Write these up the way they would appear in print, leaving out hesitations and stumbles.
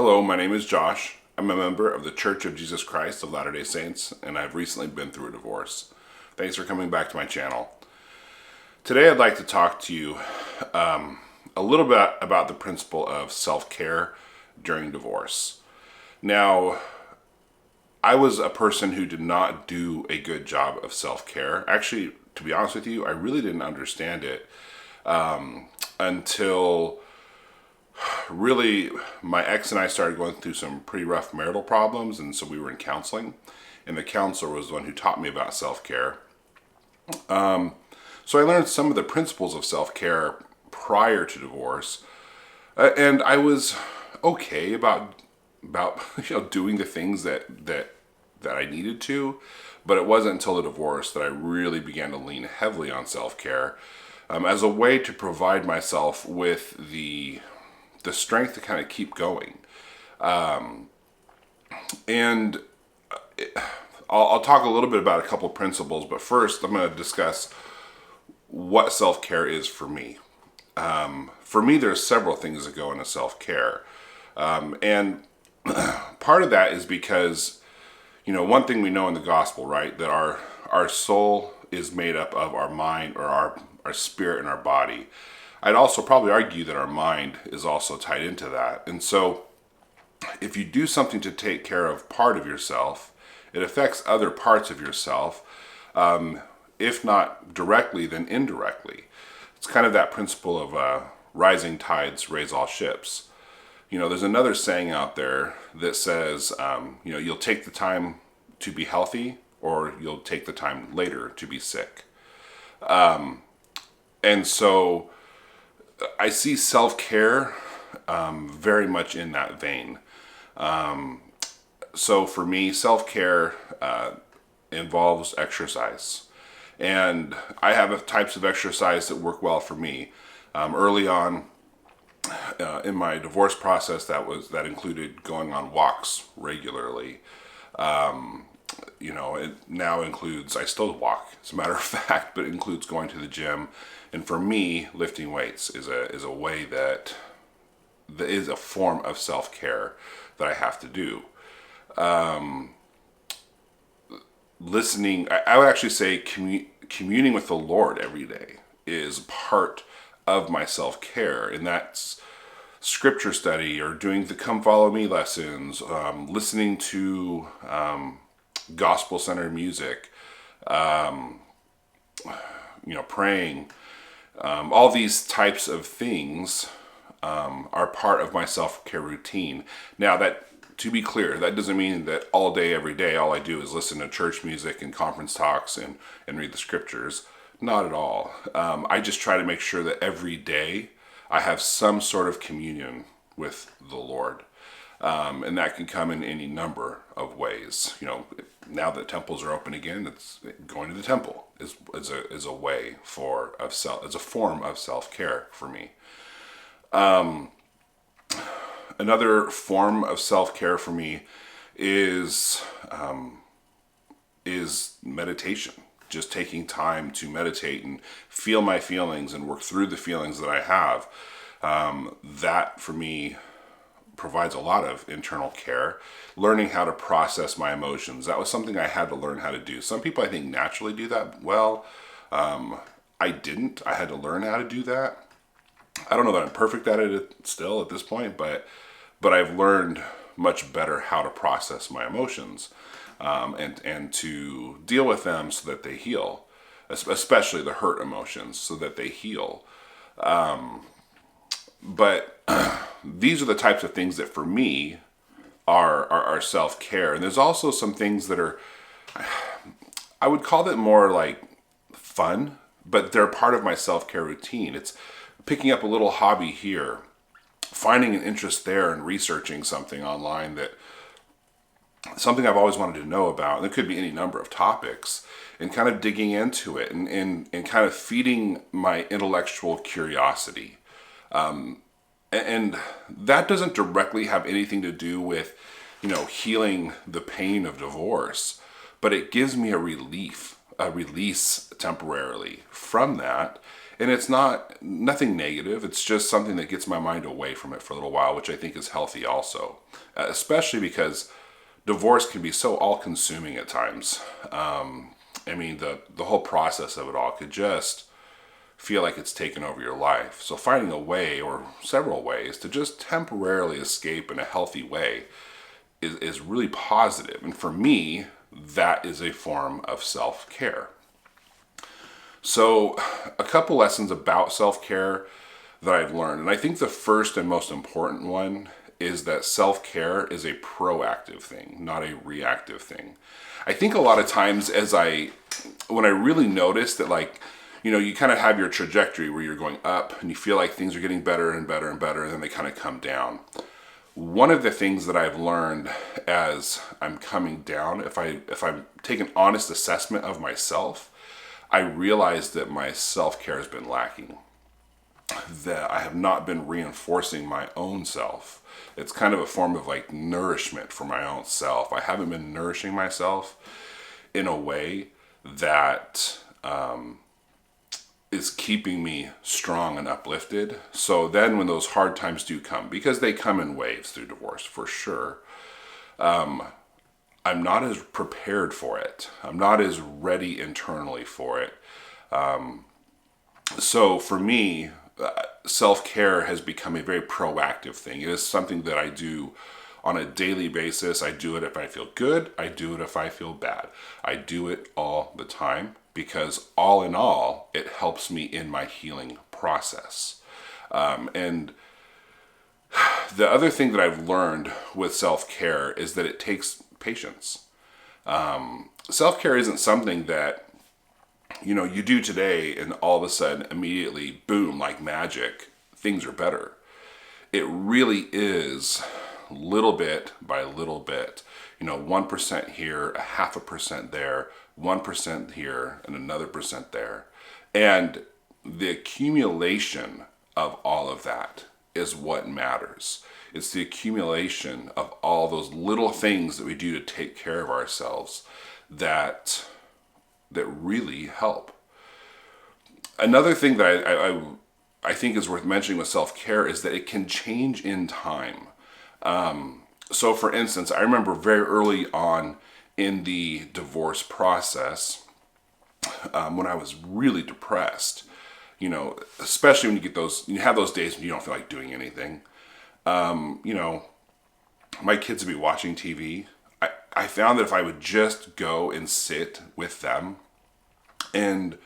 Hello, my name is Josh. I'm a member of the Church of Jesus Christ of Latter-day Saints, and I've recently been through a divorce. Thanks for coming back to my channel. Today I'd like to talk to you a little bit about the principle of self-care during divorce. Now, I was a person who did not do a good job of self-care. Actually, to be honest with you, I really didn't understand it until really my ex and I started going through some pretty rough marital problems, and so we were in counseling, and the counselor was the one who taught me about self-care. So I learned some of the principles of self-care prior to divorce, and I was okay about doing the things that I needed to, but it wasn't until the divorce that I really began to lean heavily on self-care as a way to provide myself with the strength to kind of keep going. And I'll talk a little bit about a couple principles, but first I'm going to discuss what self-care is for me. For me, there's several things that go into self-care. And part of that is because, one thing we know in the gospel, right, that our soul is made up of our mind, or our spirit, and our body. I'd also probably argue that our mind is also tied into that. And so if you do something to take care of part of yourself, it affects other parts of yourself, if not directly, then indirectly. It's kind of that principle of rising tides raise all ships. There's another saying out there that says, you'll take the time to be healthy, or you'll take the time later to be sick. And so I see self-care very much in that vein. So for me, self-care involves exercise. And I have types of exercise that work well for me. Early on in my divorce process, that included going on walks regularly. It now includes, I still walk, as a matter of fact, but it includes going to the gym. And for me, lifting weights is a way that is a form of self-care that I have to do. Listening, I would actually say communing with the Lord every day is part of my self-care, and that's scripture study, or doing the Come Follow Me lessons, listening to gospel-centered music, praying. All these types of things are part of my self-care routine. Now, to be clear, that doesn't mean that all day, every day, all I do is listen to church music and conference talks and read the scriptures. Not at all. I just try to make sure that every day I have some sort of communion with the Lord. And that can come in any number of ways. Now that temples are open again, it's going to the temple is a way is a form of self-care for me. Another form of self-care for me is meditation. Just taking time to meditate and feel my feelings and work through the feelings that I have. That for me provides a lot of internal care. Learning how to process my emotions. That was something I had to learn how to do. Some people, I think, naturally do that well. I didn't. I had to learn how to do that. I don't know that I'm perfect at it still at this point, but I've learned much better how to process my emotions, and to deal with them so that they heal, especially the hurt emotions, so that they heal. But these are the types of things that for me are self-care. And there's also some things that are, I would call it more like fun, but they're part of my self-care routine. It's picking up a little hobby here, finding an interest there, and researching something online something I've always wanted to know about. And it could be any number of topics, and kind of digging into it and kind of feeding my intellectual curiosity. And that doesn't directly have anything to do with, healing the pain of divorce, but it gives me a release temporarily from that, And it's nothing negative. It's just something that gets my mind away from it for a little while, which I think is healthy also. Especially because divorce can be so all-consuming at times. I mean, the whole process of it all could just feel like it's taken over your life. So finding a way, or several ways, to just temporarily escape in a healthy way is really positive. And for me, that is a form of self-care. So a couple lessons about self-care that I've learned. And I think the first and most important one is that self-care is a proactive thing, not a reactive thing. I think a lot of times when I really notice that, like, you kind of have your trajectory where you're going up and you feel like things are getting better and better and better, and then they kind of come down. One of the things that I've learned as I'm coming down, if I take an honest assessment of myself, I realize that my self-care has been lacking. That I have not been reinforcing my own self. It's kind of a form of like nourishment for my own self. I haven't been nourishing myself in a way that is keeping me strong and uplifted. So then when those hard times do come, because they come in waves through divorce for sure, I'm not as prepared for it. I'm not as ready internally for it. So for me, self-care has become a very proactive thing. It is something that I do on a daily basis. I do it if I feel good. I do it if I feel bad. I do it all the time because all in all, it helps me in my healing process. And the other thing that I've learned with self-care is that it takes patience. Self-care isn't something that you do today and all of a sudden immediately, boom, like magic, things are better. It really is little bit by little bit. 1% here, 0.5% there, 1% here, and another percent there. And the accumulation of all of that is what matters. It's the accumulation of all those little things that we do to take care of ourselves that really help. Another thing that I think is worth mentioning with self-care is that it can change in time. So for instance, I remember very early on in the divorce process, when I was really depressed, especially when you have those days when you don't feel like doing anything. My kids would be watching TV. I found that if I would just go and sit with them and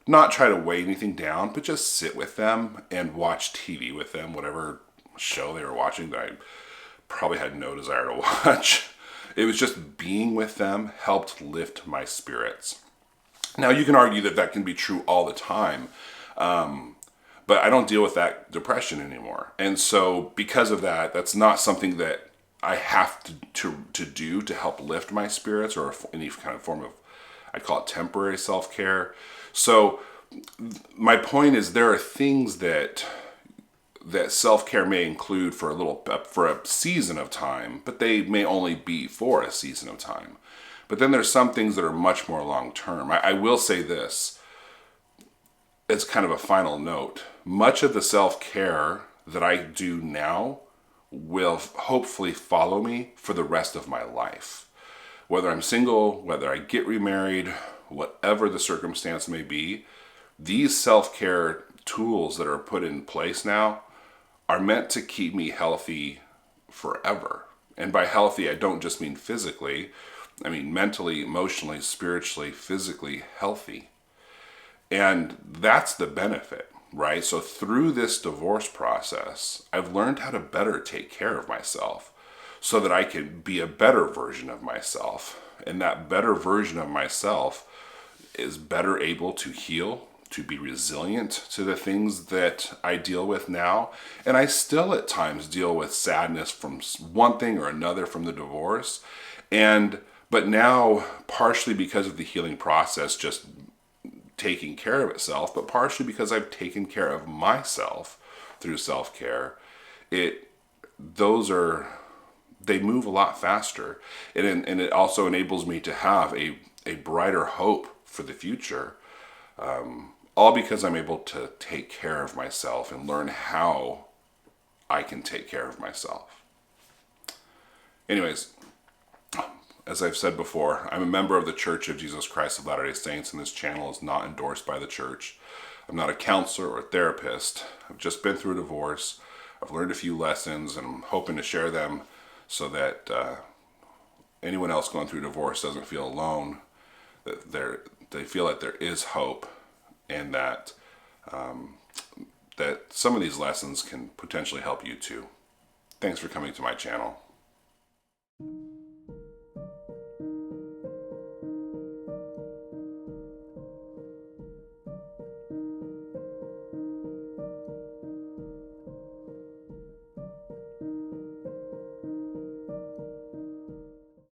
not try to weigh anything down, but just sit with them and watch TV with them, whatever show they were watching that I probably had no desire to watch. It was just being with them helped lift my spirits. Now, you can argue that that can be true all the time, but I don't deal with that depression anymore. And so because of that, that's not something that I have to do to help lift my spirits or any kind of form of, I call it temporary self-care. So my point is there are things that self-care may include for a season of time, but they may only be for a season of time. But then there's some things that are much more long-term. I will say this as kind of a final note. Much of the self-care that I do now will hopefully follow me for the rest of my life. Whether I'm single, whether I get remarried, whatever the circumstance may be, these self-care tools that are put in place now are meant to keep me healthy forever. And by healthy, I don't just mean physically. I mean mentally, emotionally, spiritually, physically healthy. And that's the benefit, right? So through this divorce process, I've learned how to better take care of myself so that I can be a better version of myself. And that better version of myself is better able to heal, to be resilient to the things that I deal with now. And I still at times deal with sadness from one thing or another from the divorce. But now, partially because of the healing process just taking care of itself, but partially because I've taken care of myself through self-care, they move a lot faster. And it also enables me to have a brighter hope for the future. all because I'm able to take care of myself and learn how I can take care of myself. Anyways, as I've said before, I'm a member of the Church of Jesus Christ of Latter-day Saints, and this channel is not endorsed by the church. I'm not a counselor or a therapist. I've just been through a divorce. I've learned a few lessons, and I'm hoping to share them so that anyone else going through divorce doesn't feel alone, that they feel that there is hope, and that that some of these lessons can potentially help you too. Thanks for coming to my channel.